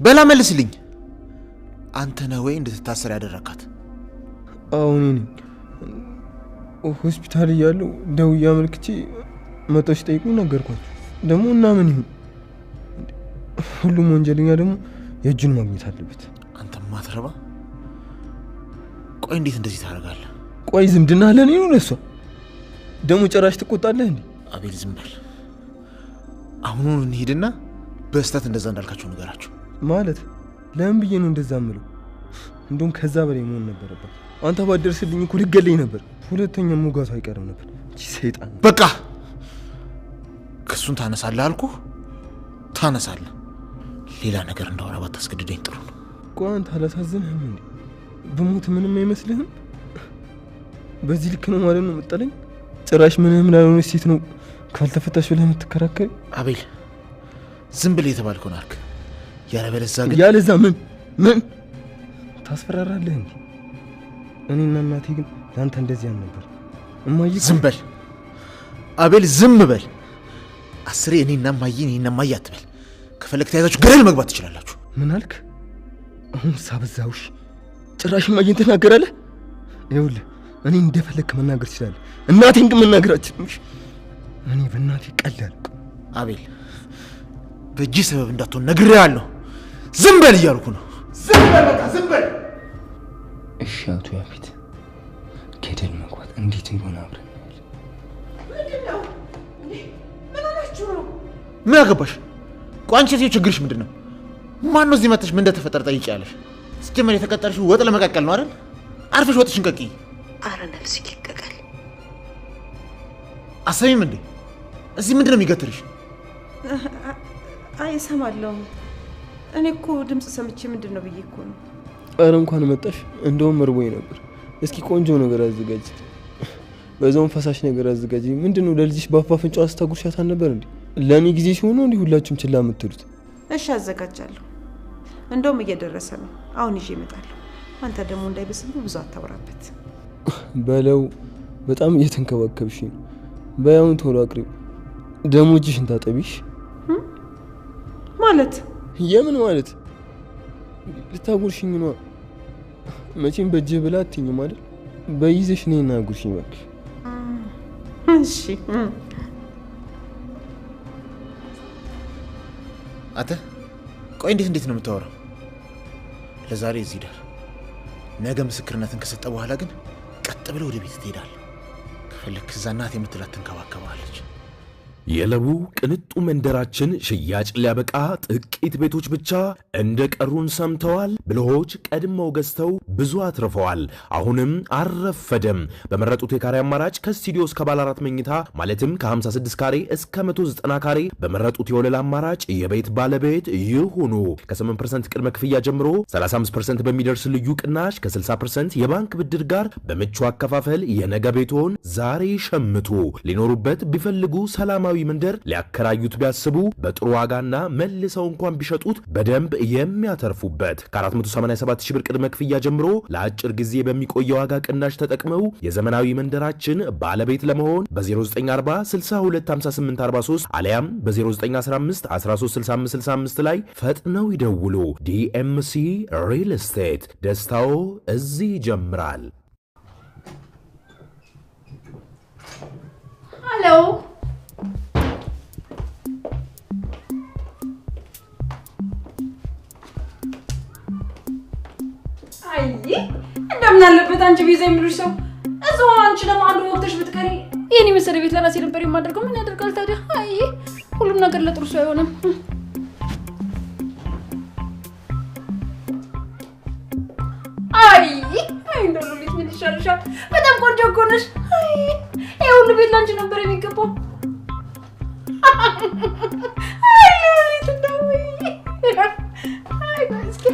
በላ መልስልኝ አንተ ነህ ወይ እንድትታሰር ያደረካት አሁን እኔ ሆስፒታል ያለው ደውያ መልክቼ መጣሽ ጠይቁ ነገርኳችሁ ደግሞ እና ምን ይሁን ሁሉም ወንጀለኛ ደግሞ የእጁን ማግኘት አለበት አንተ ማትረባ ቆይ እንዴት እንደዚህ ታደርጋለህ ቆይ ዝምድና ለኔ ነው ለሷ ደግሞ ጭራሽ ትቆጣለህ እንዴ አቤል ዝም በል አሁን እንሂድና በስተት እንደዛ እንዳልካቸው ነገራቸው ማለት ለምን ብዬ ነው እንደዛ ምለው እንደውም ከዛ በላይ መሆን ነበረበት አንተ ባደርስልኝ እኮ ልገለኝ ነበር ሁለተኛ ሞጋቱ አይቀርም ነበር እቺ ሰይጣን በቃ ክሱን ታነሳለህ አልኩ ታነሳለህ ሌላ ነገር እንዳወራ ባታስገድደኝ ጥሩ ነው ቆይ አንተ አላሳዝንህም እንዴ በሞት ምንም አይመስልህም በዚህ ልክ ነው ማለት ነው መጣለኝ ጭራሽ ምንም ላልሆነ ሴት ነው ካልተፈታሽ ብለህ የምትከራከር አቤል ዝም ብለህ የተባልከው ናርክ ያለበለዛ ግን ያለዛ ምን ታስፈራራለህ እንዴ እኔና እናቴ ግን ላንተ እንደዚህ ነበር እማዬ ዝም በል አቤል ዝም በል አስሬ እኔና ማዬ አትበል ከፈለክ ተያዛችሁ ገደል መግባት ትችላላችሁ ምን አልክ አሁን ሳበዛውሽ ጭራሽ ማዬን ተናገራለህ ይኸውልህ እኔ እንደፈለክ መናገር ይችላል እናቴን ግን መናገር አትችልም እኔ በእናቴ ቀላል አቤል በእጅ ሰበብ እንዳትሆን ነግሬሃለሁ ዝም በል እያልኩ ነው ዝም በል በቃ ዝም በል እሺ አቶ ያፊት ገደል መግባት እንዴት እንደሆነ አብረን ምንድነው ምን አላችሁ ነው ምን አገባሽ ቋንቺ ሴት ችግርሽ ምንድነው ማን ነው እዚህ መጥተሽ ምን እንደተፈጠረ ጠይቂያለሽ ስትጀምር የተቀጠርሽው ወጥ ለመቀቀል ነው አይደል አርፈሽ ወጥሽን ቀቂ አረነል ሲቀቀል አሰሚም እንዴ እዚህ ምንድነው የሚገትርሽ አይ ሰማለሁ እኔ እኮ ድምጽ ሰምቼ ምንድነው ብዬ እኮ ነው አረ እንኳን መጣሽ እንደውም መርቦኝ ነበር እስኪ ቆንጆ ነገር አዘጋጅ በዛው ፈሳሽ ነገር አዘጋጅ ምንድነው ለልጅሽ ባፋፍንጫው አስተጉርሻት ነበር እንዴ ለኔ ጊዜ ሲሆን እንዴ ሁላችሁም ችላ የምትሉት እሺ አዘጋጃለሁ እንደውም እየደረሰ ነው አሁን ይዤ እመጣለሁ አንተ ደግሞ እንዳይበስል ብዙ አታወራበት በለው በጣም እየተንከባከብሽ ነው በያውን ቶሎ አቅርብ ደሞጅሽን ታጠቢሽ ማለት የምን ማለት ልታጉርሽኝ ነው መቼም በእጄ ብላ አትኝም አይደል በይዘሽ ነይና ጉርሽኝ እባክሽ እሺ አተ ቆይ እንዴት ነው የምታወራው ለዛሬ እዚህ ዳር ነገ ምስክርነትን ከሰጠ በኋላ ግን ቀጥ ብለው ወደ ቤት ትሄዳለህ ከፈለክ ዛናት የምትላት ተንከባከባለች የለቡ ቅንጡ መንደራችን ሽያጭ ሊያበቃ ጥቂት ቤቶች ብቻ እንደቀሩን ሰምተዋል ብልሆች ቀድመው ገዝተው ብዙ አትርፈዋል አሁንም አረፈደም በመረጡት የካሬ አማራጭ ከስቱዲዮ እስከ ባለ 4 መኝታ ማለትም ከ56 ካሬ እስከ 190 ካሬ በመረጡት የወለል አማራጭ የቤት ባለቤት ይሁኑ ከ8% ቅድመ ክፍያ ጀምሮ 35% በሚደርስ ልዩ ቅናሽ ከ60% የባንክ ብድር ጋር በምቹ አከፋፈል የነገ ቤቶን ዛሬ ሸምቱ ሊኖሩበት ቢፈልጉ ሰላማዊ መንደር ሊያከራዩት ቢያስቡ በጥሩ ዋጋና መልሰው እንኳን ቢሸጡት በደንብ የሚያተርፉበት ከ487 ሺህ ብር ቅድመ ክፍያ ጀምሮ ለአጭር ጊዜ በሚቆየው ዋጋ ቅናሽ ተጠቅመው የዘመናዊ መንደራችን ባለቤት ለመሆን በ0940 625843 አሊያም በ0915 136565 ላይ ፈጥነው ይደውሉ ዲኤምሲ ሪል ስቴት ደስታው እዚህ ይጀምራል ሄሎ አይ እንደምን አለበት አንቺ ቢዛ የሚሉሽ ሰው እዛው አንቺ ደግሞ አንዱ ወቅትሽ ብትቀሪ የኔ መሰለ ቤት ለራሴ ነበር የማደርገው ምን ያደርጋል ታዲያ አይ ሁሉም ነገር ለጥሩ ሰው አይሆንም አይ እንደው ሉሊት ምን ይሻልሻል በጣም ቆንጆ እኮ ነሽ አይ ይሄ ሁሉ ቤት ላንቺ ነበር የሚገባው አይ ሉሊት እንደው አይ እስኪ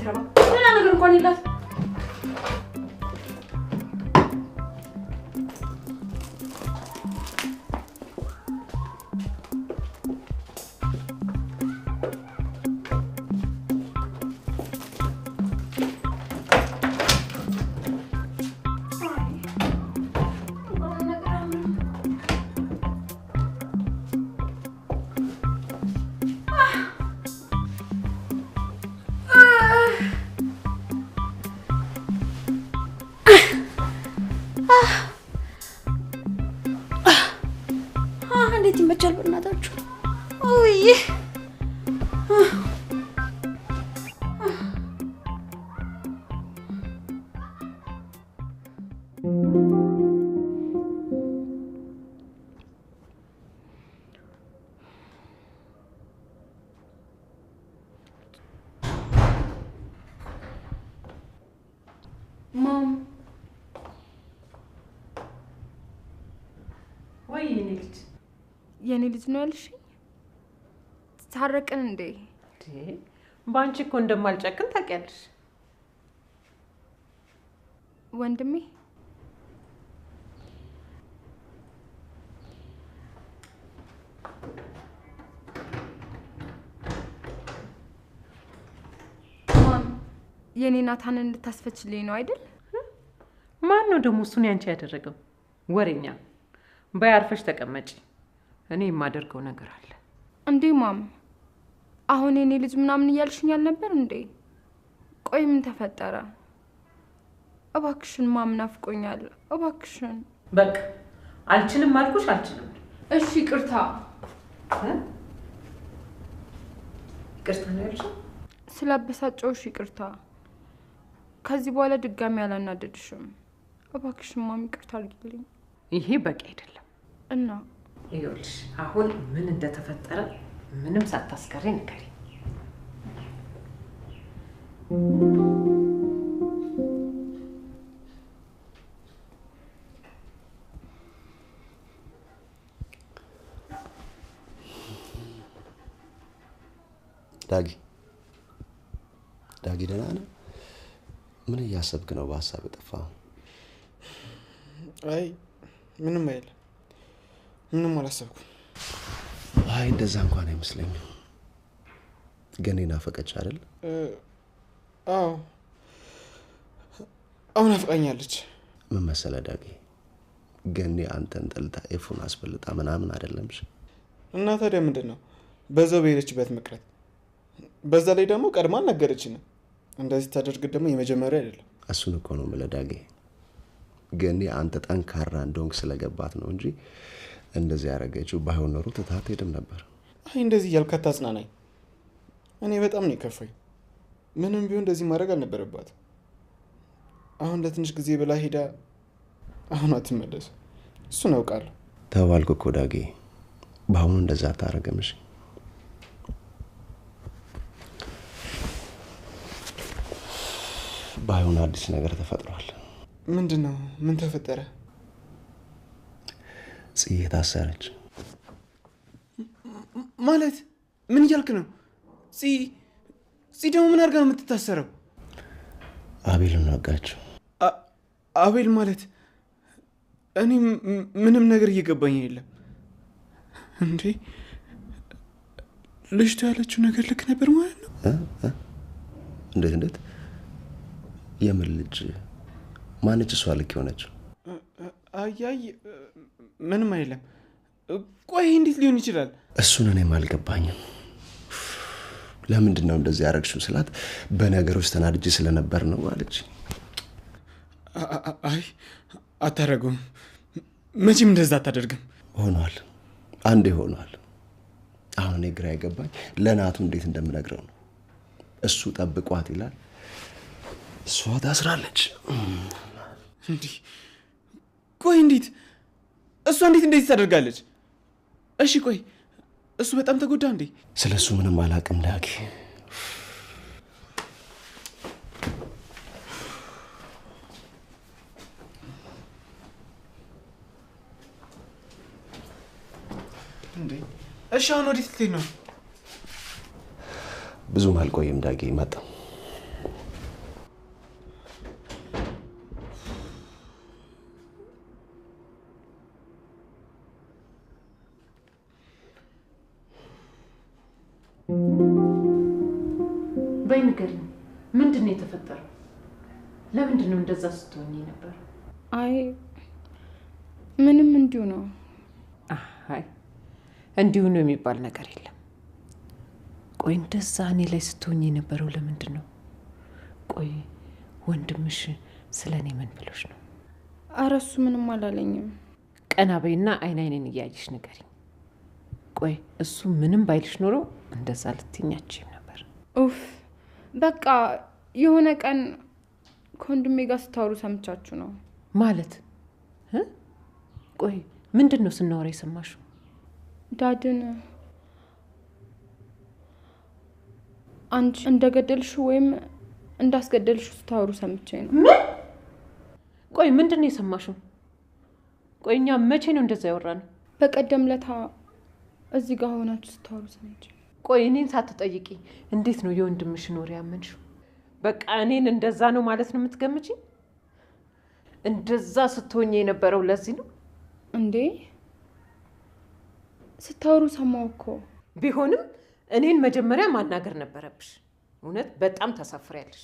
ማትረባ ሌላ ነገር እንኳን የላት። እንዴት ይመቻል በእናታችሁ። ኦይ ማም ወይ የኔ ልጅ ነው ያልሽኝ? ታረቅን እንዴ? ባንቺ እኮ እንደማልጨክን ታውቂያለሽ። ወንድሜ ማም የኔ ናታንን እንድታስፈችልኝ ነው አይደል? ማን ነው ደግሞ እሱን ያንቺ ያደረገው? ወሬኛ። ባያርፈሽ ተቀመጪ። እኔ የማደርገው ነገር አለ። እንዴ ማም አሁን የኔ ልጅ ምናምን እያልሽኝ አልነበር እንዴ? ቆይ ምን ተፈጠረ? እባክሽን ማም ናፍቆኛል። እባክሽን በቃ አልችልም አልኩሽ አልችልም። እሺ ይቅርታ። ይቅርታ ነው ያልሽው? ስላበሳጨውሽ ይቅርታ። ከዚህ በኋላ ድጋሚ አላናደድሽም። እባክሽን ማም ይቅርታ አድርጊልኝ። ይሄ በቂ አይደለም። እና ይኸውልሽ አሁን ምን እንደተፈጠረ ምንም ሳታስቀሪ ንገሪ። ዳጊ ደህና ነህ? ምን እያሰብክ ነው በሀሳብ የጠፋው? አይ ምንም አይደለም። ምንም አላሰብኩም። አይ እንደዛ እንኳን አይመስለኝም። ገኔ ናፈቀች አይደል? አዎ አሁን አፍቃኛለች። ምን መሰለህ ዳጊ፣ ገኔ አንተን ጠልታ ኤፉን አስበልጣ ምናምን አይደለም። እና ታዲያ ምንድን ነው በዛው በሄደችበት መቅረት? በዛ ላይ ደግሞ ቀድማ ነገረችኝ። እንደዚህ ታደርግ ደግሞ የመጀመሪያ አይደለም። እሱን እኮ ነው የምልህ ዳጊ። ገኔ አንተ ጠንካራ እንደሆንክ ስለገባት ነው እንጂ እንደዚህ ያደረገችው ባይሆን ኖሮ ትታት ሄድም ነበር። አይ እንደዚህ እያልክ አታጽናናኝ። እኔ በጣም ነው የከፋኝ። ምንም ቢሆን እንደዚህ ማድረግ አልነበረባትም። አሁን ለትንሽ ጊዜ ብላ ሄዳ አሁን አትመለስ። እሱን አውቃለሁ። ተባልኩ እኮ ዳጊ፣ በአሁኑ እንደዛ አታረግም። እሺ ባይሆን አዲስ ነገር ተፈጥሯል። ምንድነው? ምን ተፈጠረ? ጽዬ ታሰረች። ማለት ምን እያልክ ነው? ጽ ደግሞ ምን አድርጋ ነው የምትታሰረው? አቤልን ወጋችው። አቤል ማለት እኔ ምንም ነገር እየገባኝ የለም። እንዴ ልጅቷ ያለችው ነገር ልክ ነበር ማለት ነው? እንዴት? የምን ልጅ? ማነች እሷ ልክ የሆነችው? አይ ምንም አይደለም። ቆይ እንዴት ሊሆን ይችላል? እሱን እኔም አልገባኝም። ለምንድን ነው እንደዚህ ያደረግሽው ስላት በነገሮች ተናድጄ ስለነበር ነው አለች። አይ አታረጉም። መቼም እንደዛ አታደርግም። ሆኗል፣ አንዴ ሆኗል። አሁን እኔ ግራ የገባኝ ለናቱ እንዴት እንደምነግረው ነው። እሱ ጠብቋት ይላል፣ እሷ ታስራለች። እንዲህ ቆይ እንዴት እሷ እንዴት ታደርጋለች? እሺ ቆይ እሱ በጣም ተጎዳ እንዴ? ስለሱ ምንም አላውቅም ዳጊ። እንዴ እሺ አሁን ወዴት ልትሄድ ነው? ብዙም አልቆይም ዳጊ፣ መጣ። በይ ንገሪኝ፣ ምንድን ነው የተፈጠረው? ለምንድን ነው እንደዛ ስትሆኚ ነበር? አይ ምንም እንዲሁ ነው። አይ እንዲሁ ነው የሚባል ነገር የለም። ቆይ እንደዛ እኔ ላይ ስትሆኚ የነበረው ለምንድን ነው? ቆይ ወንድምሽ ስለኔ ምን ብሎሽ ነው? ኧረ እሱ ምንም አላለኝም። ቀና በይና አይኔን እያየሽ ንገሪኝ። ቆይ እሱ ምንም ባይልሽ ኖሮ እንደዛ ልትኛችም ነበር። ኡፍ በቃ የሆነ ቀን ከወንድሜ ጋር ስታወሩ ሰምቻችሁ ነው ማለት? ቆይ ምንድን ነው ስናወራ የሰማሽው? ዳድን አንቺ እንደገደልሽው ወይም እንዳስገደልሽው ስታወሩ ሰምቼ ነው። ምን? ቆይ ምንድን ነው የሰማሽው? ቆይ እኛ መቼ ነው እንደዛ ያወራነው? በቀደም ለታ እዚህ ጋር ሆናችሁ ስታወሩ ሰምቼ። ቆይ እኔን ሳትጠይቂ እንዴት ነው የወንድምሽን ወሬ ያመንሽው? በቃ እኔን እንደዛ ነው ማለት ነው የምትገምጪኝ? እንደዛ ስትሆኚ የነበረው ለዚህ ነው እንዴ? ስታወሩ ሰማሁ እኮ። ቢሆንም እኔን መጀመሪያ ማናገር ነበረብሽ። እውነት በጣም ታሳፍሪያለሽ።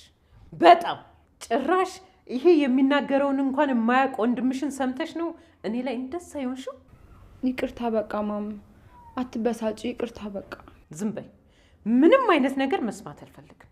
በጣም ጭራሽ ይሄ የሚናገረውን እንኳን የማያውቅ ወንድምሽን ሰምተሽ ነው እኔ ላይ እንደዛ ይሆንሽው? ይቅርታ በቃ ማም፣ አትበሳጪ። ይቅርታ በቃ። ዝም በይ። ምንም አይነት ነገር መስማት አልፈልግም።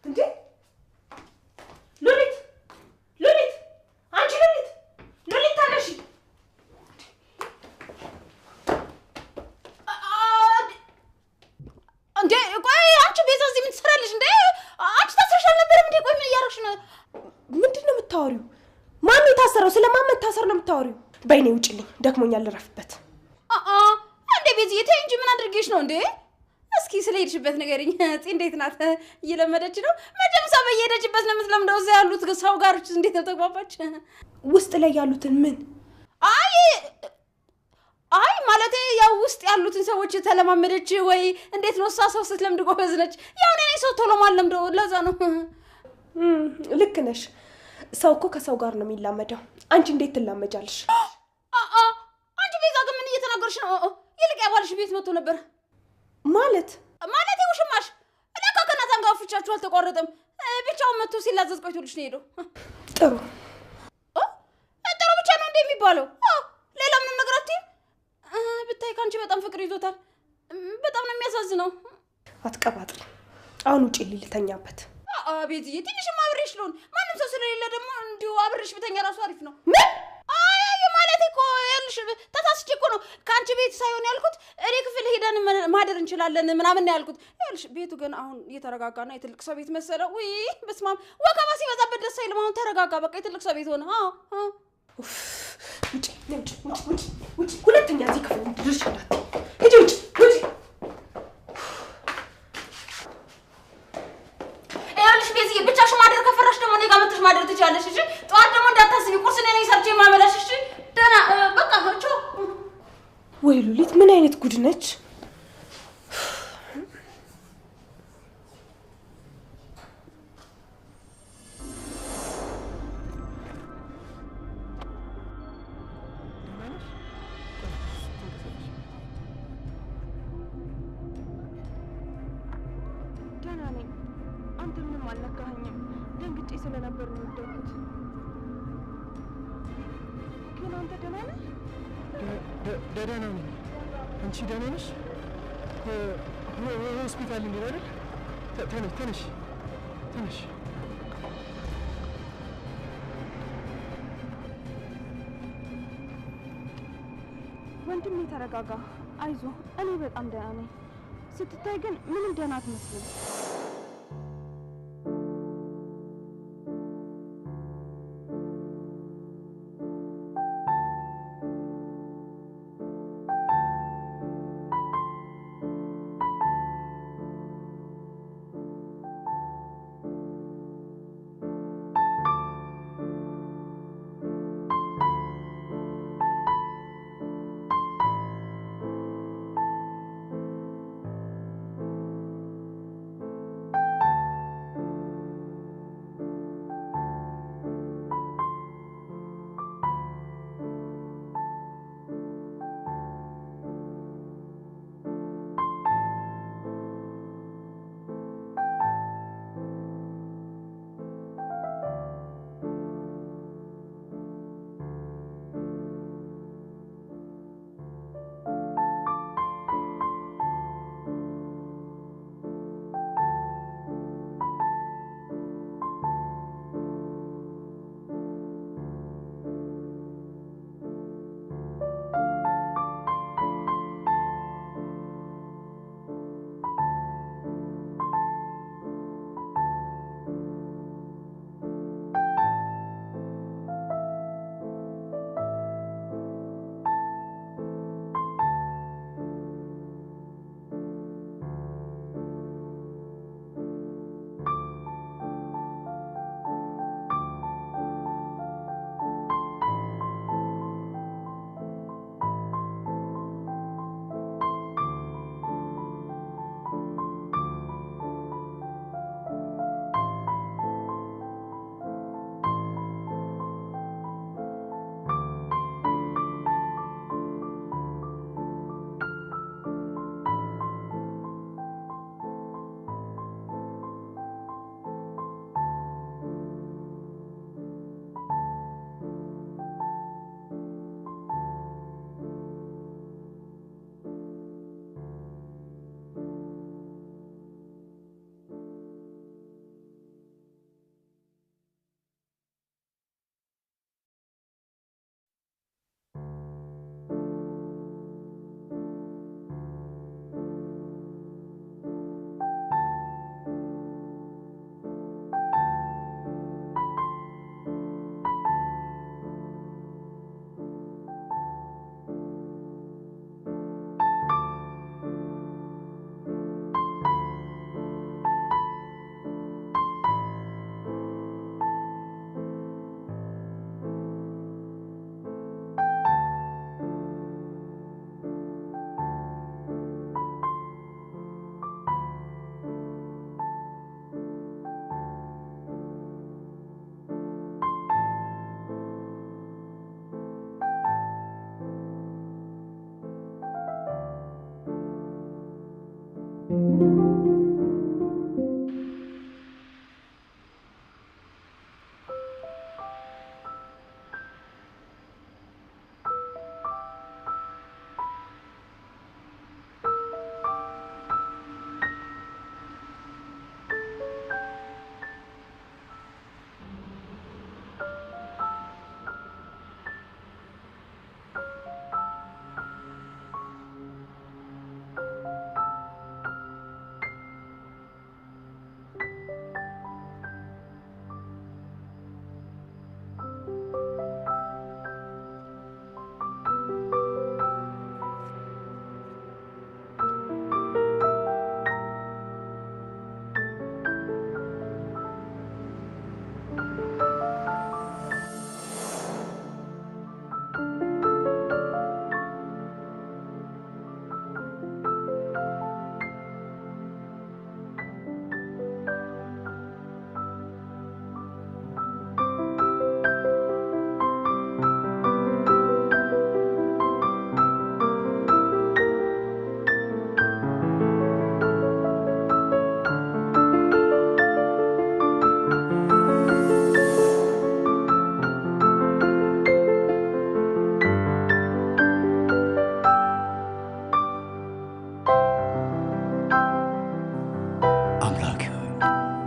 እንዴ ሉሊት ሉሊት አንቺ ሉሊት ሉሊት ታለሽ እንዴ ቆይ አንቺ ቤዛ እዚህ ምን ትሰራለሽ እንዴ አንቺ ታስረሽ አልነበረም እንዴ ቆይ ምን እያደረግሽ ነው ምንድነው የምታወሪው ማን የታሰረው ስለማን መታሰር ነው የምታወሪው በይኔ ውጭልኝ ደክሞኛል ልረፍበት እንዴ ቤዝዬ ተይ እንጂ ምን አድርጌሽ ነው እንዴ እስኪ ስለሄድሽበት ንገሪኝ እጽ እንዴት ናት እየለመደች ነው መቼም ሰው በየሄደችበት ነው የምትለምደው እዛ ያሉት ሰው ጋር እንዴት ነው ተግባባች ውስጥ ላይ ያሉትን ምን አይ ማለቴ ያው ውስጥ ያሉትን ሰዎች ተለማመደች ወይ እንዴት ነው ሰው ስትለምድ ጎበዝ ነች ያው እኔ ሰው ቶሎ ማለምደው ለዛ ነው ልክ ነሽ ሰው እኮ ከሰው ጋር ነው የሚላመደው አንቺ እንዴት ትላመጃለሽ አንቺ ቤዛ ግን ምን እየተናገርሽ ነው ይልቅ ያባልሽ ቤት መጥቶ ነበር ማለት ውሽማሽ ለካ ከናታን ጋር ፍቻችሁ አልተቋረጠም ብቻውን መጥቶ ሲላዘዝ ቆይቶልሽ ነው ሄዶ ጥሩ ብቻ ነው እንደሚባለው ሌላ ምንም ነገር አትይም ብታይ ካንቺ በጣም ፍቅር ይዞታል በጣም ነው የሚያሳዝነው አትቀባጥሪ አሁን ውጪ ልልተኛበት ቤዝዬ ትንሽም አብሬሽ ልሆን ማንም ሰው ስለሌለ ደግሞ እንዲሁ አብሬሽ ብተኛ ራሱ አሪፍ ነው ምን ማለት እኮ ያልሽ ተሳስቼ እኮ ነው ካንቺ ቤት ሳይሆን ያልኩት እኔ ክፍል ሄደን ማደር እንችላለን ምናምን ነው ያልኩት ያልሽ ቤቱ ግን አሁን እየተረጋጋና የትልቅ ሰው ቤት መሰለው ወይ በስማም ወከባ ሲበዛበት ደስ አይልም አሁን ተረጋጋ በቃ የትልቅ ሰው ቤት ሆነ ውጪ ሁለተኛ እዚህ ክፍል ድርሽ እንዳት ሂጂ ውጪ ያልሽ ቤዝዬ ብቻሽ ማደር ከፈራሽ ደግሞ እኔ ጋር መጥተሽ ማደር ትችያለሽ እሺ ጠዋት ደግሞ እንዳታስቢ ቁርስ እኔ ነኝ ሰርቼ ማበላሽ እሺ ደህና በቃ ቻው ወይ ሉሊት ምን አይነት ጉድ ነች ደህና ነኝ። አንተ ምንም አልነካኸኝም። ደንግጬ ስለነበር ነው የወደኩት። ግን አንተ ደህና ነህ? ደህና ነኝ። አንቺ ደህና ነሽ? ሆስፒታል እንዴት አይደል? ተነሽ። ወንድሜ ተረጋጋ፣ አይዞ። እኔ በጣም ደህና ነኝ። ስትታይ ግን ምንም ደህና አትመስልም።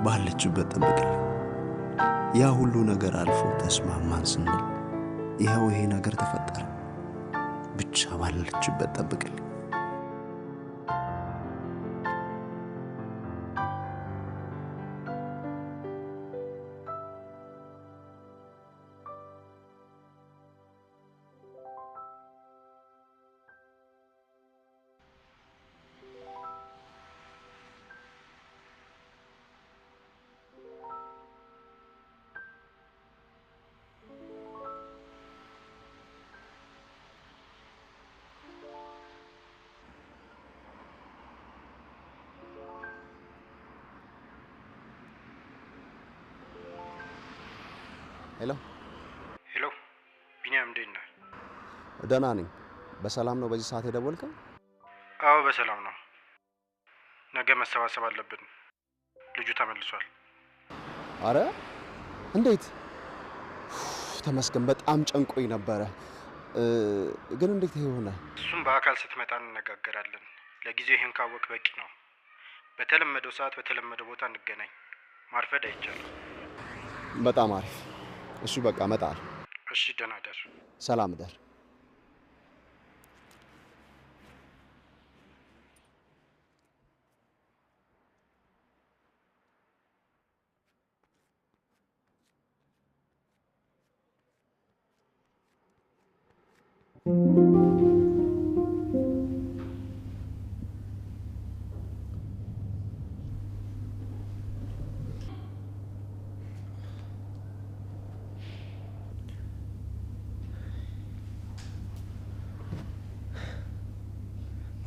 ባለችበት ጠብቅልኝ። ያ ሁሉ ነገር አልፎ ተስማማን ስንል ይኸው ይሄ ነገር ተፈጠረ። ብቻ ባለችበት ጠብቅልኝ። ሄሎ ሄሎ፣ ቢኒያም እንዴት ነህ? ደህና ነኝ። በሰላም ነው በዚህ ሰዓት የደወልከው? አዎ በሰላም ነው። ነገ መሰባሰብ አለብን። ልጁ ተመልሷል። አረ እንዴት? ተመስገን። በጣም ጨንቆኝ ነበረ። ግን እንዴት ይሆነ? እሱም በአካል ስትመጣ እንነጋገራለን። ለጊዜው ይህን ካወቅ በቂ ነው። በተለመደው ሰዓት በተለመደው ቦታ እንገናኝ። ማርፈድ አይቻልም። በጣም አሪፍ። እሺ በቃ እመጣለሁ። እሺ ደህና ደር። ሰላም ደር።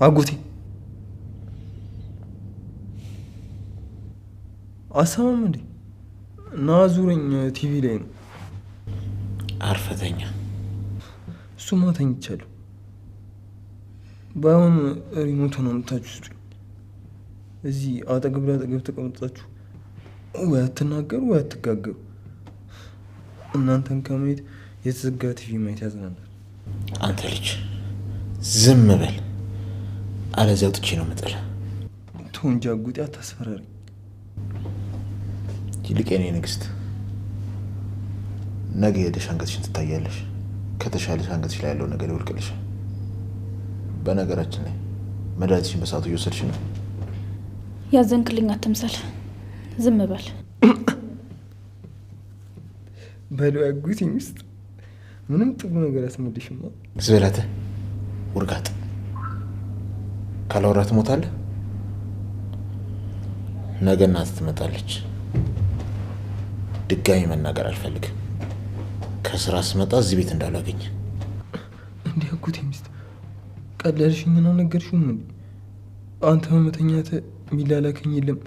አጎቴ አሰማም እንዴ? እና ዙረኝ ቲቪ ላይ ነው። አርፈተኛ እሱማ ተኝቻለሁ። ባይሆን ሪሞቱን አምጥታችሁ ስጡኝ። እዚህ አጠገብ ለአጠገብ ተቀምጣችሁ ወይ አትናገሩ ወይ አትጋገሩ። እናንተን ከማየት የተዘጋ ቲቪ ማየት ያዝናናል። አንተ ልጅ ዝም በል፣ አለዚያ አውጥቼ ነው የምጥልህ። ተው እንጂ አጎቴ አታስፈራሪኝ። ይልቅ የኔ ንግስት፣ ነገ ሄደሽ አንገትሽን ትታያለሽ። ከተሻለሽ አንገትሽ ላይ ያለው ነገር ይወልቅልሻል። በነገራችን ላይ መድኃኒትሽን በሰዓቱ እየወሰድሽ ነው? ያዘንክልኝ አትምሰል፣ ዝም በል። በለው አጎቴ ሚስት ምንም ጥሩ ነገር አስመልሽማ። ዝበላተ ውርጋጥ ካላወራ ትሞታለህ። ነገ እናት ትመጣለች። ድጋሚ መናገር አልፈልግም። ከስራ ስመጣ እዚህ ቤት እንዳላገኝ። እንዴ አጎቴ ሚስት ቀለልሽኝና ነገርሽውም እንዴ? አንተ በመተኛት የሚላላከኝ የለም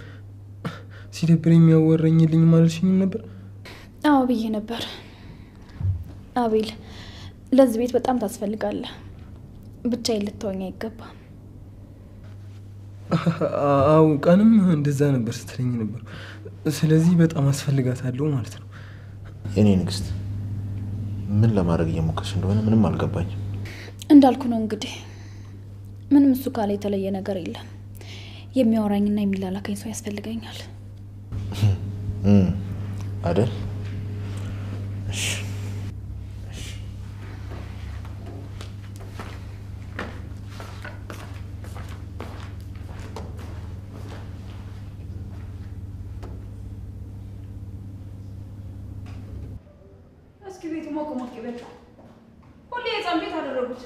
ሲደብር የሚያወራኝልኝ ማለሽኝም ነበር። አዎ ብዬ ነበር። አቤል ለዚህ ቤት በጣም ታስፈልጋለህ። ብቻዬን ልትተወኝ አይገባም። አዎ ቀንም እንደዛ ነበር ስትለኝ ነበር። ስለዚህ በጣም አስፈልጋታለሁ ማለት ነው። የኔ ንግስት ምን ለማድረግ እየሞከርሽ እንደሆነ ምንም አልገባኝም። እንዳልኩ ነው እንግዲህ። ምንም እሱ ካለ የተለየ ነገር የለም። የሚያወራኝና የሚላላከኝ ሰው ያስፈልገኛል አይደል? እሺ እስኪ ቤቱ ሞቅ ሞቅ ይበል። ሁሌ የጻም ቤት አደረጉት።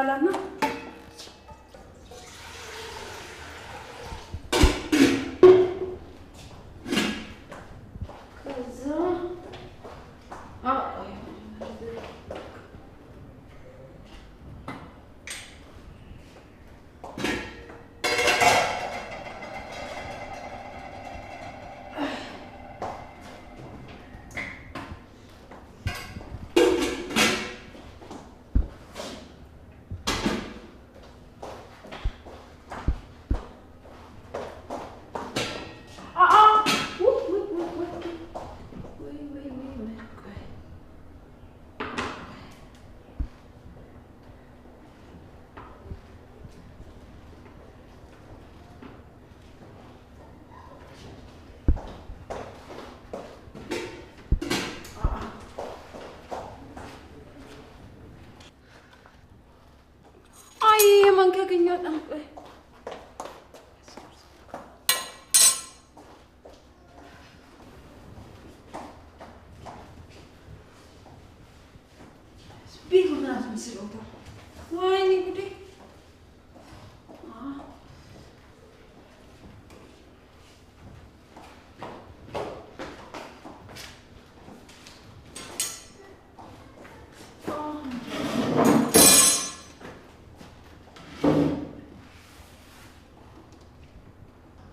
ላቁላላና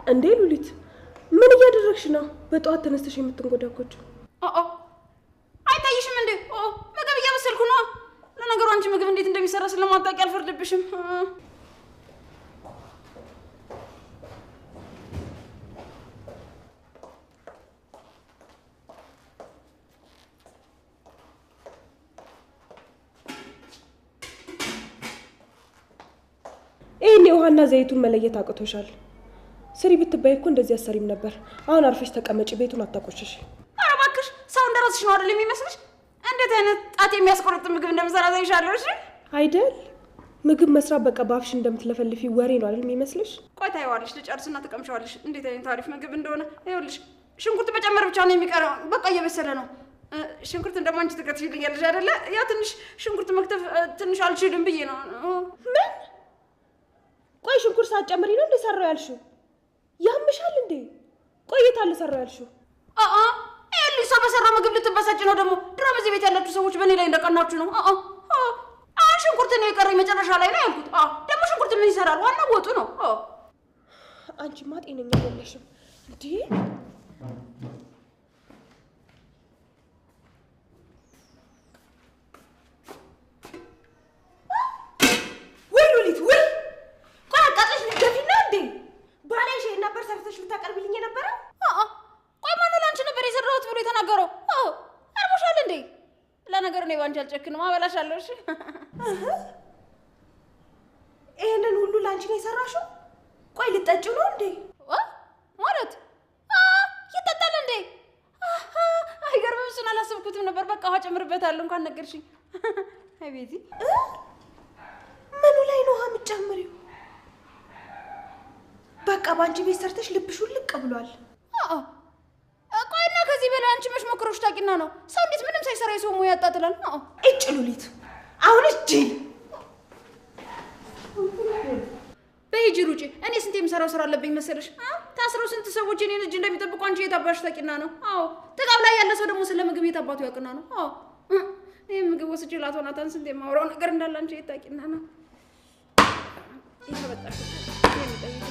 እንዴ ሉሊት ምን እያደረግሽ ነው? በጠዋት ተነስተሽ የምትንጎዳጎጂው? አይታይሽም እንዴ? ምግብ እያበሰልኩ ነው። ለነገሩ አንቺ ምግብ እንዴት እንደሚሰራ ስለማታውቂ አልፈርድብሽም። ይሄኔ ውሃና ዘይቱን መለየት አቅቶሻል። ስሪ ብትባይ እኮ እንደዚህ አሰሪም ነበር። አሁን አርፈሽ ተቀመጪ፣ ቤቱን አታቆሽሽ። ኧረ እባክሽ ሰው እንደራስሽ ነው አይደል የሚመስልሽ? እንዴት አይነት ጣት የሚያስቆርጥ ምግብ እንደምሰራ ዘይሻለሁ። እሺ አይደል? ምግብ መስራት በቃ ባፍሽ እንደምትለፈልፊ ወሬ ነው አይደል የሚመስልሽ? ቆይ ታይዋለሽ፣ ልጨርስና ተቀምጪዋለሽ እንዴት አይነት አሪፍ ምግብ እንደሆነ። ይኸውልሽ ሽንኩርት መጨመር ብቻ ነው የሚቀረው። በቃ እየበሰለ ነው። ሽንኩርት እንደማንቺ ትከትፊልኛለሽ አይደለ? ያ ትንሽ ሽንኩርት መክተፍ ትንሽ አልችልም ብዬ ነው። ምን? ቆይ ሽንኩርት ሳትጨምሪ ነው እንደ ሰራው ያልሽው? ያምሻል እንዴ? ቆይታ ልሰራው ያልሽው? ይኸውልሽ ሰው በሰራው ምግብ ልትበሳጭ ነው ደግሞ። ድሮም እዚህ ቤት ያላችሁ ሰዎች በእኔ ላይ እንደቀናችሁ ነው። ሽንኩርት ነው የቀረኝ መጨረሻ ላይ ነው ያልኩት። ደግሞ ሽንኩርት ምን ይሰራል? ዋናው ወጡ ነው። አንቺማ ጤነኛ አይደለሽም እንዴ? ወይ ሉሊት ወይ! ቆይ አቃጥለሽ ልትገፊና እንዴ? ባሌሽ ነበር ሰርተሽ ልታቀርብልኝ የነበረው? ቆይ ማነው ላንቺ ነበር የሰራሁት ብሎ የተናገረው? አርሞሻል እንዴ? ለነገሩ ነው ባንቺ አልጨክንም፣ አበላሻለሁ። እሺ ይሄንን ሁሉ ላንቺ ነው የሰራሽው? ቆይ ልጠጪው ነው እንዴ? ማለት ይጠጣል እንዴ? አይገርምም? እሱን አላሰብኩትም ነበር። በቃ ውሃ ጨምርበታለሁ። እንኳን ነገርሽኝ። አይ ቤቲ፣ ምኑ ላይ ነው ውሃ የምትጨምሪው? በቃ ባንቺ ቤት ሰርተሽ ልብሽ ልቅ ብሏል። ቆይና ከዚህ በላይ አንቺ መች ሞክሮሽ ታውቂና ነው? ሰው እንዴት ምንም ሳይሰራ የሰው ሙያ ያጣጥላል? እጭ ሉሊት፣ አሁን እጅ በሂጂ ሩጪ። እኔ ስንት የምሰራው ስራ አለብኝ መሰለሽ? ታስረው ስንት ሰዎች እኔን እጅ እንደሚጠብቁ አንቺ የታባሽ ታውቂና ነው? ጥጋብ ላይ ያለ ሰው ደግሞ ስለ ምግብ የታባቱ ያውቅና ነው? ይህ ምግብ ወስጄ ለአቶ ናታን ስንት የማወራው ነገር እንዳለ አንቺ የታውቂና ነው? ይተበጣሽ የሚጠይቅ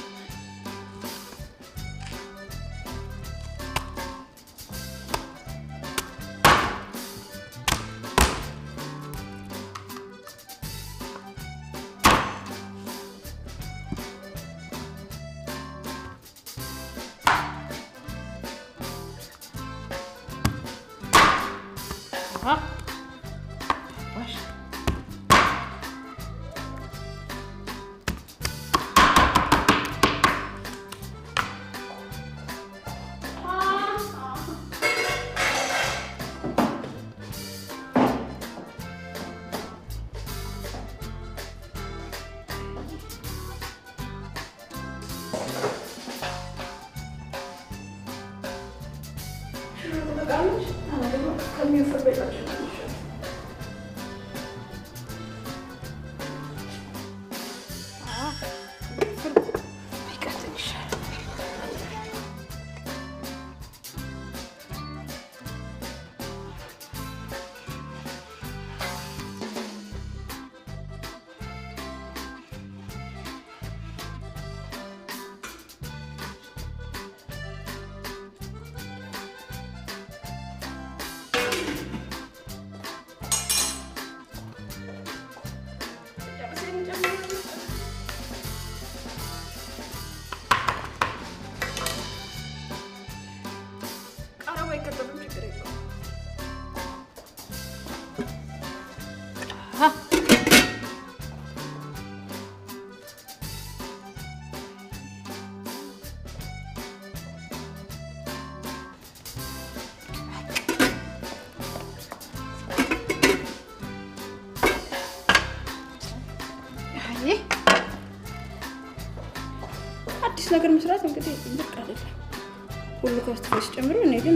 አዲስ ነገር መስራት እንግዲህ ልክ አይደለም። ሁሉ ከስተፈስ ጨምሮ እኔ ግን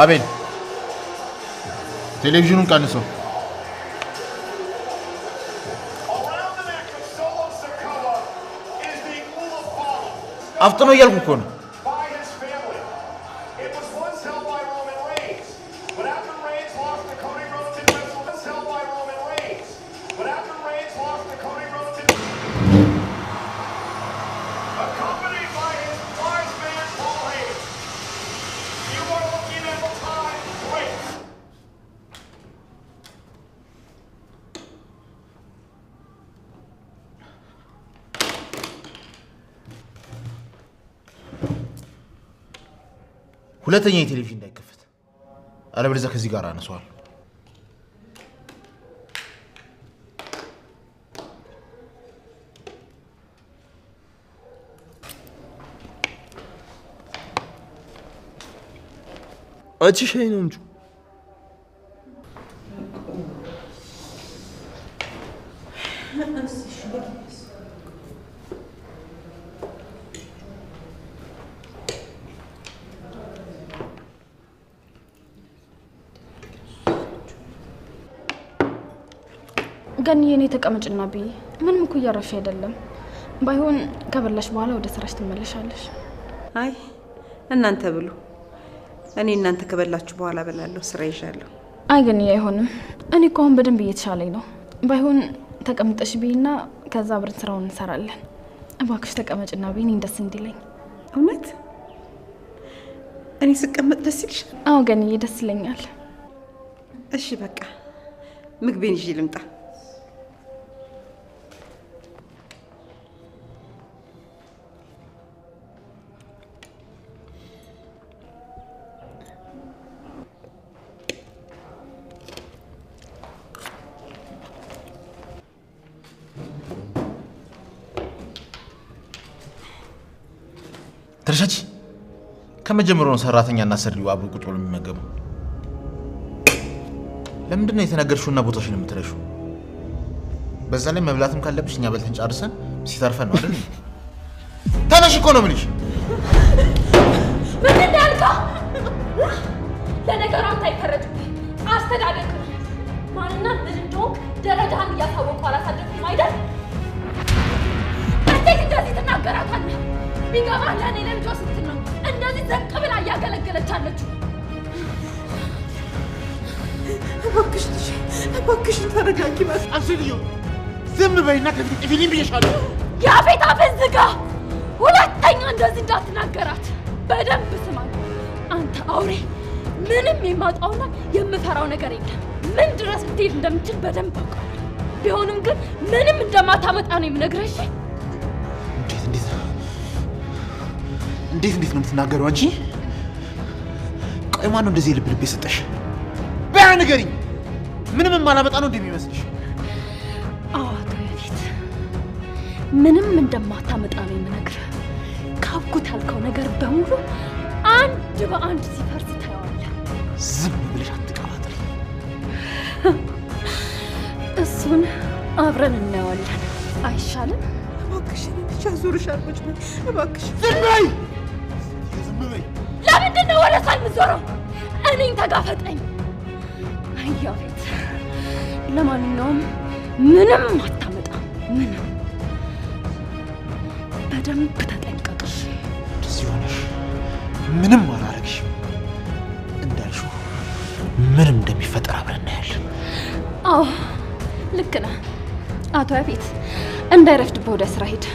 አቤል ቴሌቪዥኑን ቀንሰው። አፍጥኖ እያልኩ እኮ ነው። ሁለተኛ የቴሌቪዥን እንዳይከፈት፣ አለበለዚያ ከዚህ ጋር አነሷል። አንቺ ሻይ ነው እንጂ ገን የኔ ተቀመጭና ብይ ምንም እኮ እያረፍሽ አይደለም። ባይሆን ከበላሽ በኋላ ወደ ስራሽ ትመለሻለሽ። አይ እናንተ ብሉ፣ እኔ እናንተ ከበላችሁ በኋላ በላለሁ፣ ስራ ይዣለሁ። አይ ግን አይሆንም። እኔ እኮ አሁን በደንብ እየተሻለኝ ነው። ባይሆን ተቀምጠሽ ብይና ከዛ አብረን ስራውን እንሰራለን። እባክሽ ተቀመጭና ብይ፣ እኔን ደስ እንዲለኝ። እውነት እኔ ስቀመጥ ደስ ይልሻል? አዎ ገንዬ ደስ ይለኛል። እሺ በቃ ምግቤን ይዤ ልምጣ። ትርሻች ከመጀመሪያው ሰራተኛና ሰሪው አብሮ ቁጭ ብሎ የሚመገበው ለምንድን ነው የተነገርሽውና ቦታሽን የምትረሺው? በዛ ላይ መብላትም ካለብሽ እኛ በልተን ጨርሰን ሲተርፈን ነው አይደል? ተነሽ እኮ ነው የምልሽ። ምን እንዳልከው? ለነገሩ አንተ አይፈረድብህ። አስተዳደግ ማንና ምን እንደሆንክ ደረጃህን እያሳወቁ አላሳደጉም አይደል? እንዴት እንደዚህ ትናገራታለህ? ቢገባህ ለእኔ ለልጇ ስትል ነው እንደዚህ ዘቅ ብላ እያገለገለች አለችው። እባክሽ ልጄ፣ እባክሽን ተረጋጊ። አንቺልዩ ዝም በይና ከፊት ጥፊልኝ ብዬሻለሁ። ያፌት አፍህን ዝጋ። ሁለተኛ እንደዚህ እንዳትናገራት። በደንብ ስማኝ አንተ አውሬ። ምንም የማጣውና የምፈራው ነገር የለም። ምን ድረስ ልትሄድ እንደምችል በደንብ አውቃለሁ። ቢሆንም ግን ምንም እንደማታመጣ ነው የምነግርሽ። እንዴት ነው የምትናገረው አንቺ? ቆይ ማን ነው እንደዚህ ልብ ልብ የሰጠሽ? በያ ንገሪኝ። ምንም የማላመጣ ነው እንደሚመስልሽ? አዋቶ ያፌት ምንም እንደማታመጣ ነው የምነግርህ። ካብኩት ያልከው ነገር በሙሉ አንድ በአንድ ሲፈርስ ታየዋለህ። ዝም ብለሽ አትቀባጥሪ። እሱን አብረን እናየዋለን አይሻልም? እባክሽን ብቻ ዞርሻል። ቁጭ በይ እባክሽ። ዝም በይ፣ ዝም በይ። ለምንድን ነው ወደ እሷ የምትዞረው? እኔን ተጋፈጠኝ። ያፌት ለማንኛውም ምንም አታመጣም። ምንም በደንብ ተጠንቀቅሽ። እንደዚህ ሆነሽ ምንም አላረግሽም። እንዳልሽው ምንም እንደሚፈጠር አብረን እናያለን። አዎ ልክ ነህ አቶ ያፌት። እንዳይረፍድብህ ወደ ስራ ሂድ።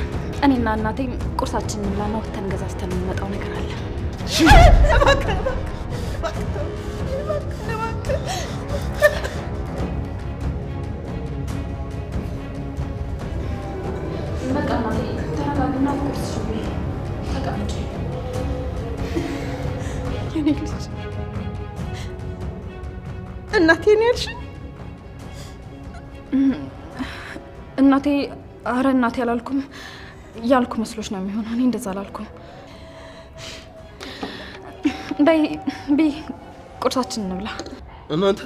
እኔና እናቴም ቁርሳችንን እንብላና ወተን ገዛዝተን የምንመጣው ነገር አለ። በቃ እናቴ ተረጋግና ቁርስ ተቀመጪ። የኔ ልጅ እናቴ ነው ያልሽኝ? እናቴ አረ እናቴ አላልኩም። ያልኩ መስሎሽ ነው የሚሆነው። እኔ እንደዛ አላልኩም። በይ ቁርሳችን እንብላ። እናንተ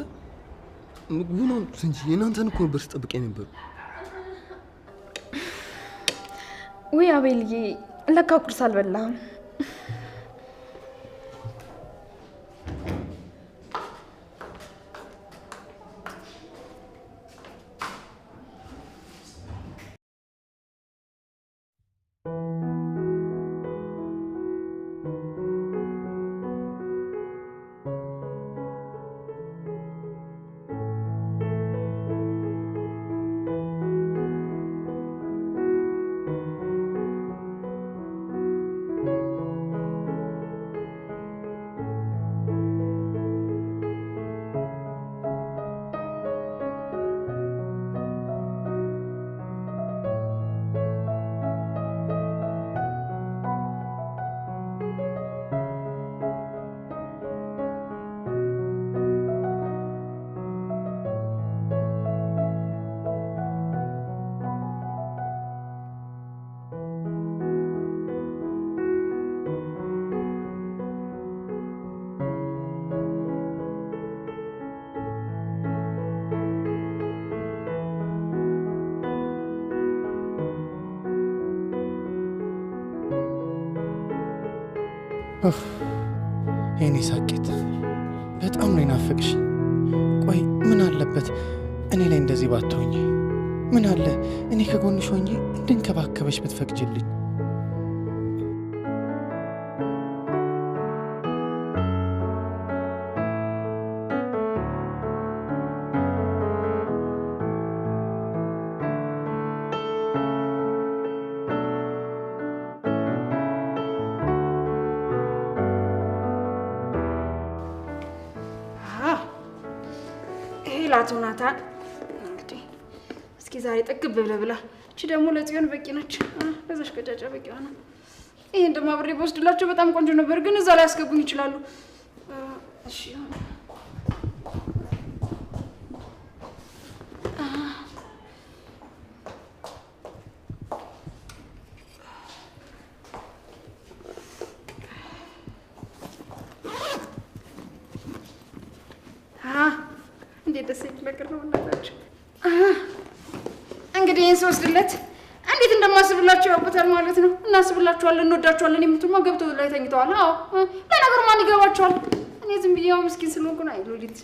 ምግቡን አምጡት እንጂ የእናንተን እኮ ነበር ስጠብቅ ነበር። ውይ አቤልዬ፣ ለካ ቁርስ አልበላህም። የኔ ሳቄት በጣም ነው የናፈቅሽ። ቆይ ምን አለበት እኔ ላይ እንደዚህ ባትሆኚ? ምን አለ እኔ ከጎንሽ ሆኜ እንድንከባከበሽ ብትፈቅጂልኝ? አቶ ናታን እንግዲህ እስኪ ዛሬ ጥግብ ብለህ ብላ። እቺ ደግሞ ለጽዮን በቂ ነች። ለዛሽ ቀጫጫ በቂ ሆነ። ይሄን ደግሞ አብሬ በወስድላቸው በጣም ቆንጆ ነበር፣ ግን እዛ ላይ ያስገቡኝ ይችላሉ። እሺ እንዴት ደስ የሚል ነገር ነው እናታችሁ። እንግዲህ ይሄን ስወስድለት እንዴት እንደማስብላችሁ ያውቁታል ማለት ነው። እናስብላችኋለን፣ እንወዳችኋለን የምትሉማ ገብቶ ላይ ተኝተዋል። አዎ ለነገሩ ማን ይገባችኋል? እኔ ዝም ብዬ ያው ምስኪን ስለሆንኩ ነው። አይሎሊት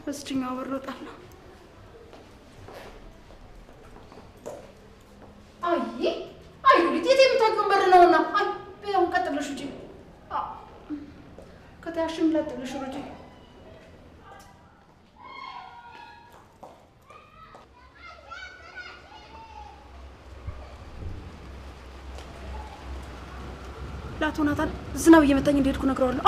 በስችኛው ወሮጣለሁ። አይ ልጅቴ የምታውቂውን በር ነውና አይ በያው ቀጥለሽ ውጪ። ከታሽም ለጥልሽ ውጪ። ለአቶ ናታን ዝናብ እየመታኝ እንደሄድኩ ነግረዋለሁ።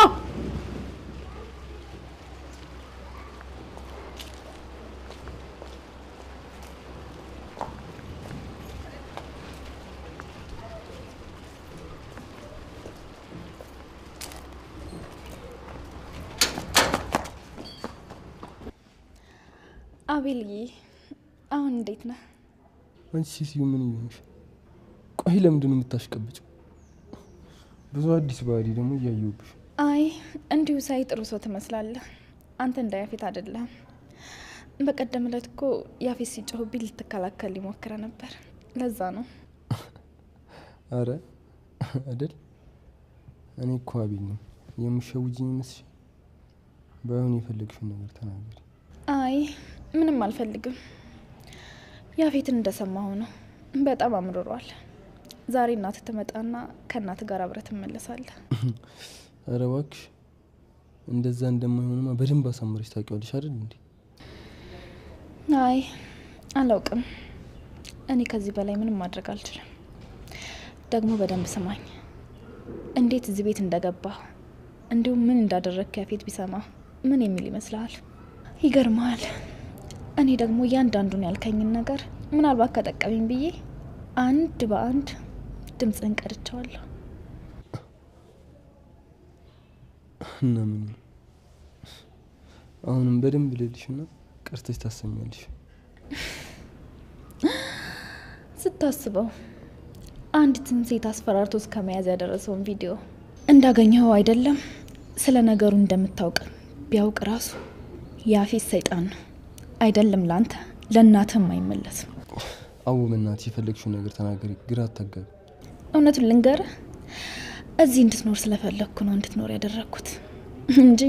አቤልዬ አሁን እንዴት ነህ? አንቺ ሴትዮ ምን ይሆንሽ? ቆይ ለምንድን ነው የምታሽቀብጭው? ብዙ አዲስ ባህሪ ደግሞ እያየሁብሽ። አይ እንዲሁ ሳይ ጥሩ ሰው ትመስላለህ። አንተ እንደ ያፌት አይደለም። በቀደም ዕለት እኮ ያፌት ሲጮህብኝ ልትከላከል ሊሞክረ ነበር። ለዛ ነው። አረ አይደል? እኔ እኮ አቤል ነው የምትሸውጂኝ ይመስልሽ? ባይሆን የፈለግሽውን ነገር ተናገሪ። አይ ምንም አልፈልግም። ያፌትን እንደሰማሁ ነው። በጣም አምርሯል። ዛሬ እናት ትመጣና ከእናት ጋር አብረህ ትመለሳለህ። አረ እባክሽ እንደዛ እንደማይሆንማ በደንብ አሳምረሽ ታውቂዋለሽ አይደል እንዴ? አይ አላውቅም። እኔ ከዚህ በላይ ምንም ማድረግ አልችልም። ደግሞ በደንብ ስማኝ። እንዴት እዚህ ቤት እንደገባህ እንዲሁም ምን እንዳደረግክ ያፌት ቢሰማ ምን የሚል ይመስልሃል? ይገርማል። እኔ ደግሞ እያንዳንዱን ያልከኝን ነገር ምናልባት ከጠቀመኝ ብዬ አንድ በአንድ ድምፅህን ቀድቼዋለሁ። እና ምን አሁንም በደንብ ልልሽና ቀርተሽ ታሰሚያለሽ። ስታስበው አንዲትን ሴት አስፈራርቶ እስከመያዝ ያደረሰውን ቪዲዮ እንዳገኘው አይደለም ስለ ነገሩ እንደምታውቅ ቢያውቅ ራሱ ያፌት ሰይጣን ነው። አይደለም ላንተ ለእናትህም አይመለስም። አዎ በእናትሽ የፈለግሽውን ነገር ተናገሪ፣ ግራ አታጋቢ። እውነቱን ልንገርህ እዚህ እንድትኖር ስለፈለግኩ ነው እንድትኖር ያደረግኩት እንጂ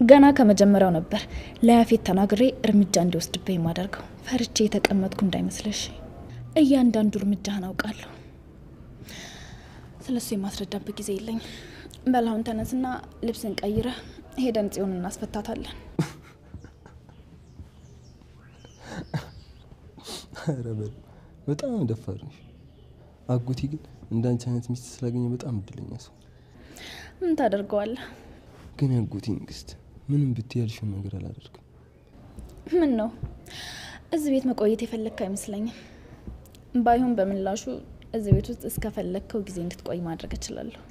ገና ከመጀመሪያው ነበር ለያፌት ተናግሬ እርምጃ እንዲወስድብኝ ማደርገው። ፈርቼ የተቀመጥኩ እንዳይመስልሽ። እያንዳንዱ እርምጃህን አውቃለሁ። ስለሱ የማስረዳበት ጊዜ የለኝም። በላሁን ተነስና ልብስን ቀይረህ ሄደን ጽዮን እናስፈታታለን። አረ በጣም ደፋር ነሽ። አጎቴ ግን እንዳንቺ አይነት ሚስት ስላገኘ በጣም እድለኛ ሰው። ምን ታደርገዋለህ? ግን አጎቴ ንግስት ምንም ብትይ ያልሽውን ነገር አላደርግም። ምን ነው እዚህ ቤት መቆየት የፈለግክ አይመስለኝም። ባይሆን በምላሹ እዚህ ቤት ውስጥ እስከፈለግከው ጊዜ እንድትቆይ ማድረግ እችላለሁ።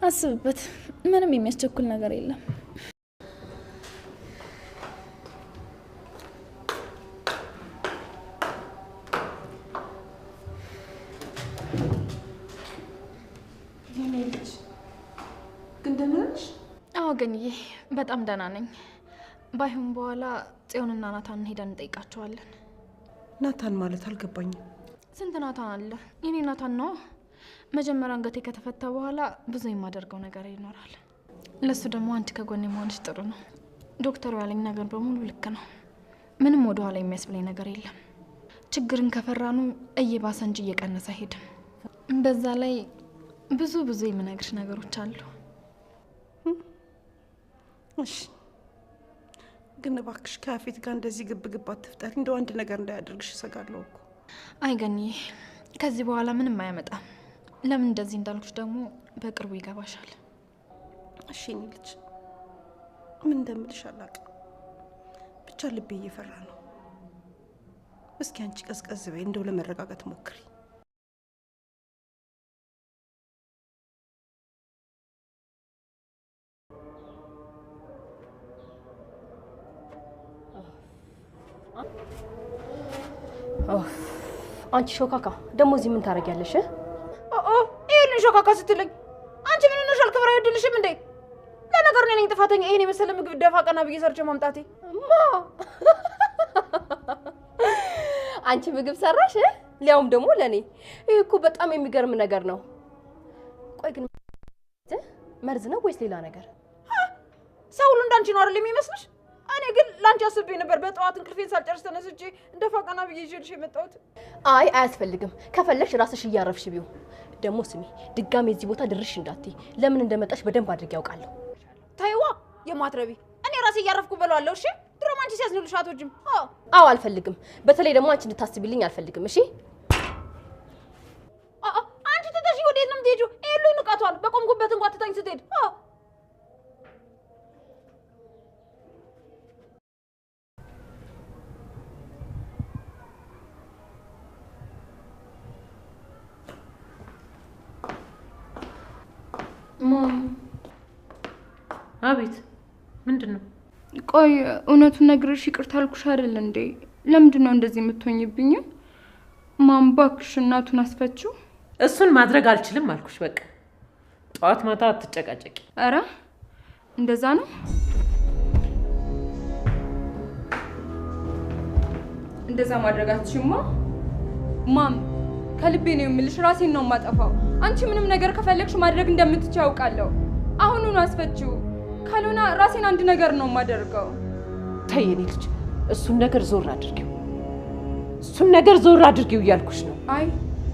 አስብበት። ምንም የሚያስቸኩል ነገር የለም። አዎ ገንዬ በጣም ደህና ነኝ። ባይሆን በኋላ ጽዮንና ናታን ሄደን እንጠይቃቸዋለን። ናታን ማለት አልገባኝም። ስንት ናታን አለ? የኔ ናታን ነው። መጀመሪያ አንገቴ ከተፈታ በኋላ ብዙ የማደርገው ነገር ይኖራል። ለሱ ደግሞ አንቺ ከጎኔ መሆንሽ ጥሩ ነው። ዶክተሩ ያለኝ ነገር በሙሉ ልክ ነው። ምንም ወደ ኋላ የሚያስብለኝ ነገር የለም። ችግርን ከፈራኑ እየባሰ እንጂ እየቀነሰ አይሄድም። በዛ ላይ ብዙ የምነግርሽ ነገሮች አሉ። እሺ ግን እባክሽ ከያፌት ጋር እንደዚህ ግብ አትፍጠሪ። እንደው አንድ ነገር እንዳያደርግሽ እሰጋለሁ እኮ። አይ ገንዬ ከዚህ በኋላ ምንም አያመጣም። ለምን እንደዚህ እንዳልኩሽ ደግሞ በቅርቡ ይገባሻል። እሺ እኔ ልጅ ምን እንደምልሽ አላውቅም። ብቻ ልቤ እየፈራ ነው። እስኪ አንቺ ቀዝቀዝ በይ፣ እንደው ለመረጋጋት ሞክሪ። አንቺ ሾካካ ደግሞ እዚህ ምን ታረጊያለሽ? ይሄን ሾካካ ስትለኝ አንቺ ምን ሆነሻል? ክብር አይወድልሽም እንዴ? ለነገሩ እኔ ነኝ ጥፋተኛ። ይሄን የመሰለ ምግብ ደፋ ቀና ብዬ ሰርቼ ማምጣቴ። አንቺ ምግብ ሰራሽ? ሊያውም ደግሞ ለኔ። ይሄ እኮ በጣም የሚገርም ነገር ነው። ቆይ ግን መርዝ ነው ወይስ ሌላ ነገር? ሰው ሁሉ እንዳንቺ ነው አይደል የሚመስልሽ? እኔ ግን ላንቺ አስቤ ነበር። በጠዋት እንቅልፌን ሳልጨርስ ተነስቼ እንደፋ ቀና ብዬ ይዤልሽ የመጣሁት። አይ አያስፈልግም። ከፈለግሽ ራስሽ እያረፍሽ ቢው። ደግሞ ስሚ፣ ድጋሜ እዚህ ቦታ ድርሽ እንዳትይ። ለምን እንደመጣሽ በደንብ አድርጌ ያውቃለሁ። ታይዋ የማትረቢ እኔ ራሴ እያረፍኩ በለዋለሁ። እሺ ድሮም አንቺ ሲያስኑልሽ አትወጂም። አዎ አልፈልግም። በተለይ ደግሞ አንቺ እንድታስቢልኝ አልፈልግም። እሺ አንቺ ትተሽ ወዴት ነው የምትሄጂው? ይሄ ሁሉ ንቀቷል። በቆምኩበት እንኳን ትታኝ ስትሄድ አቤት ምንድን ነው? ቆይ እውነቱን ነግረሽ ይቅርታ አልኩሽ አይደል እንዴ? ለምንድን ነው እንደዚህ የምትሆኝብኝ? ማን እባክሽ እናቱን አስፈችው። እሱን ማድረግ አልችልም አልኩሽ። በቃ ጠዋት ማታ አትጨቃጨቂ። አረ እንደዛ ነው? እንደዛ ማድረግ አትችይማ። ማም ከልቤ ነው የምልሽ፣ ራሴን ነው የማጠፋው። አንቺ ምንም ነገር ከፈለግሽ ማድረግ እንደምትችይ አውቃለሁ። አሁኑን አስፈችው፣ ካልሆነ ራሴን አንድ ነገር ነው የማደርገው። ተይ የኔ ልጅ፣ እሱን ነገር ዞር አድርጊው፣ እሱን ነገር ዞር አድርጊው እያልኩሽ ነው። አይ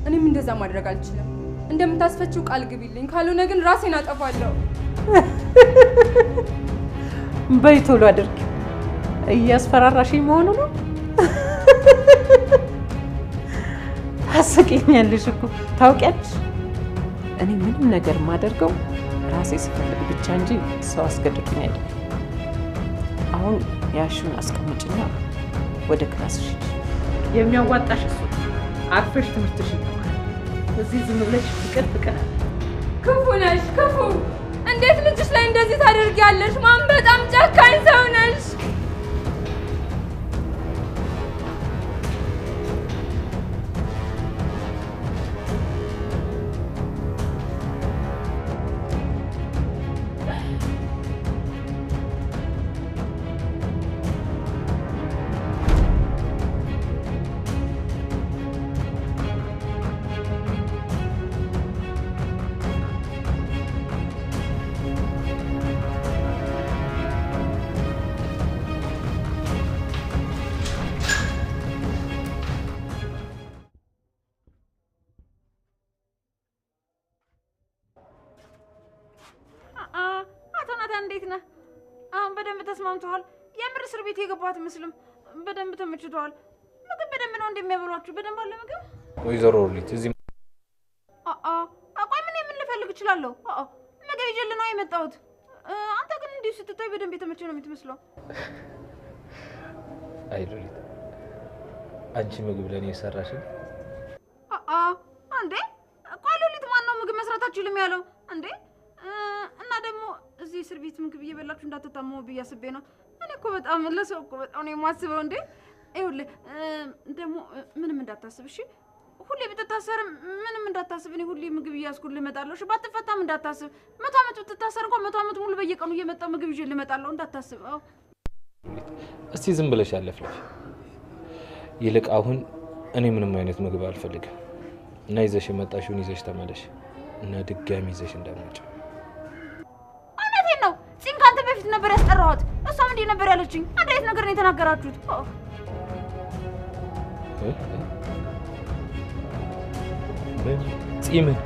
እኔም እንደዛ ማድረግ አልችልም። እንደምታስፈችው ቃል ግቢልኝ፣ ካልሆነ ግን ራሴን አጠፋለሁ። በይ ቶሎ አድርጊው። እያስፈራራሽኝ መሆኑ ነው? ታስቂኛለሽ እኮ ታውቂያለሽ። እኔ ምንም ነገር የማደርገው ራሴ ስፈልግ ብቻ እንጂ ሰው አስገድዶኝ አይደለም። አሁን ያሹን አስቀምጭና ወደ ክላስሽ ሂጂ። የሚያዋጣሽ እሱ አርፈሽ ትምህርትሽን ተማሪ። እዚህ ዝም ብለሽ ፍቅር ፍቅር። ክፉ ነሽ ክፉ። እንዴት ልጅሽ ላይ እንደዚህ ታደርጊያለሽ? ማን በጣም ጨካኝ ሰው ነሽ። እንዴት ነህ? አሁን በደንብ ተስማምተዋል? የምር እስር ቤት የገባህ አትመስልም። በደንብ ተመችተዋል? ምግብ በደንብ ነው እንደሚያበሏችሁ? በደንብ አለ ምግብ? ወይዘሮ ሩሊት እዚህ ቆይ ምን ልፈልግ እችላለሁ? ምግብ ይዤልህ ነው የመጣሁት። አንተ ግን እንዲሁ ስትታይ በደንብ የተመቸ ነው የምትመስለው። አይ ሩሊት፣ አንቺ ምግብ ለኔ የሰራሽ? እንዴ ቆይ ሉሊት፣ ማን ነው ምግብ መስራት አትችልም ያለው እንዴ? እና ደግሞ እዚህ እስር ቤት ምግብ እየበላችሁ እንዳትታመሙ ብዬ አስቤ ነው። እኔ እኮ በጣም ለሰው እኮ በጣም ነው የማስበው። እንዴ ይኸውልህ ደግሞ ምንም እንዳታስብ እሺ። ሁሌ ብትታሰርም ምንም እንዳታስብ። እኔ ሁሌ ምግብ እያስኩልህ እመጣለሁ። እሺ ባትፈታም እንዳታስብ። 100 ዓመት ብትታሰር እንኳን 100 ዓመት ሙሉ በየቀኑ እየመጣሁ ምግብ ይዤልህ እመጣለሁ። እንዳታስብ። እስቲ ዝም ብለሽ አለፍለሽ። ይልቅ አሁን እኔ ምንም አይነት ምግብ አልፈልግም እና ይዘሽ የመጣሽውን ይዘሽ ተመለሽ እና ድጋሚ ይዘሽ እንዳትመጪ። እውነቴን ነው። ፂን ካንተ በፊት ነበር ያስጠራኋት። እሷም እንዲህ ነበር ያለችኝ። አንድ አይነት ነገር ነው የተናገራችሁት። ምን ፂምን